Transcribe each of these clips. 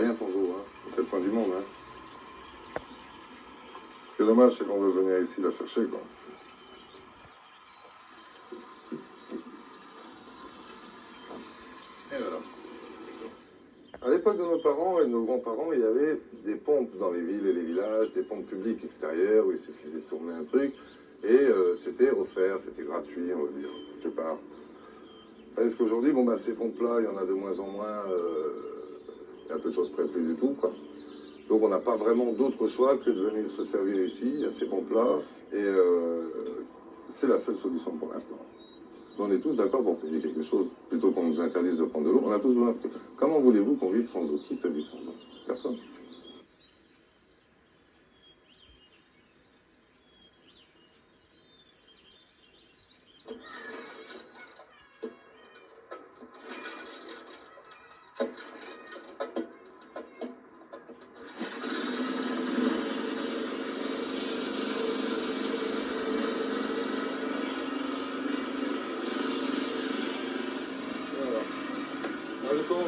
rien sans eau, hein. C'est le point du monde, hein. Ce qui est dommage, c'est qu'on veut venir ici la chercher, quoi. Et voilà. À l'époque de nos parents et de nos grands-parents, il y avait des pompes dans les villes et les villages, des pompes publiques extérieures où il suffisait de tourner un truc et c'était offert, c'était gratuit, on va dire, quelque part. Est-ce qu'aujourd'hui, bon, bah, ces pompes-là, il y en a de moins en moins, il y a peu de choses près, plus du tout, quoi. Donc on n'a pas vraiment d'autre choix que de venir se servir ici, à ces pompes-là, et c'est la seule solution pour l'instant. On est tous d'accord pour payer quelque chose, plutôt qu'on nous interdise de prendre de l'eau. On a tous besoin de... Comment voulez-vous qu'on vive sans eau? Qui peut vivre sans eau? Personne.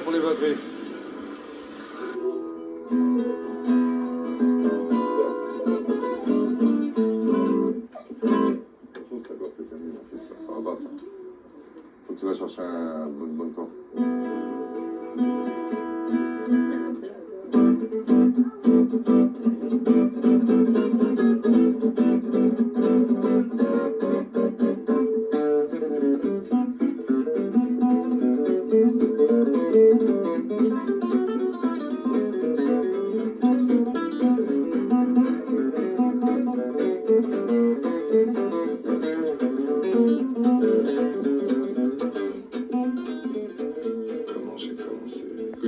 Pour les batteries. Ça va pas, ça. Faut que tu vas chercher un bon temps.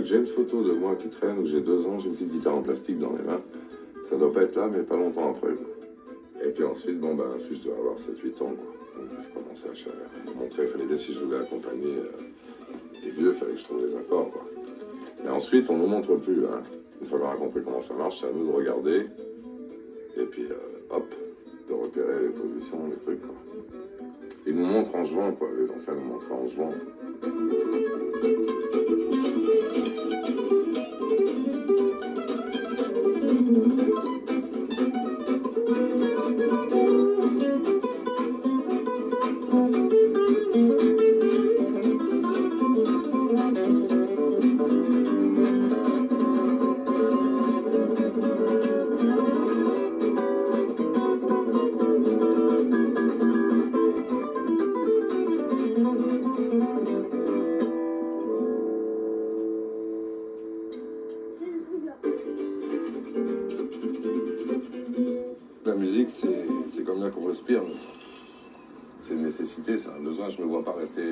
J'ai une photo de moi qui traîne où j'ai 2 ans, j'ai une petite guitare en plastique dans les mains. Ça doit pas être là, mais pas longtemps après. Et puis ensuite, bon, ben, je dois avoir 7-8 ans, quoi. Donc je commençais à montrer, il fallait bien, si je voulais accompagner les vieux, il fallait que je trouve les accords, quoi. Et ensuite, on ne nous montre plus, hein. Une fois qu'on a compris comment ça marche, c'est à nous de regarder. Et puis, hop, de repérer les positions, les trucs, quoi. Ils nous montrent en jouant, quoi. Les anciens nous montraient en jouant. La musique, c'est comme l'air qu'on respire. C'est une nécessité, c'est un besoin. Je ne me vois pas rester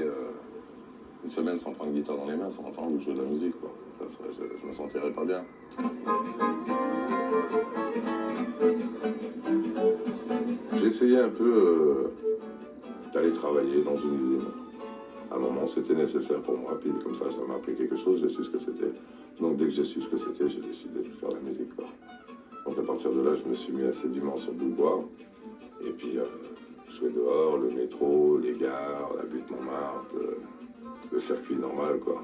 une semaine sans prendre une guitare dans les mains, sans entendre jouer de la musique, quoi. Ça serait, je me sentirais pas bien. J'ai essayé un peu d'aller travailler dans une usine. À un moment, c'était nécessaire pour moi, puis comme ça m'a appris quelque chose, j'ai su ce que c'était. Donc dès que j'ai su ce que c'était, j'ai décidé de faire la musique, quoi. Donc à partir de là, je me suis mis assidûment sur le boulevard. Et puis, jouer dehors, le métro, les gares, la butte Montmartre, le circuit normal, quoi.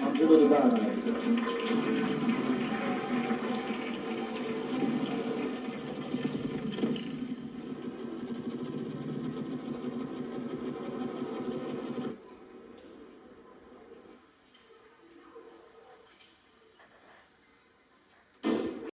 Angelo De Bala.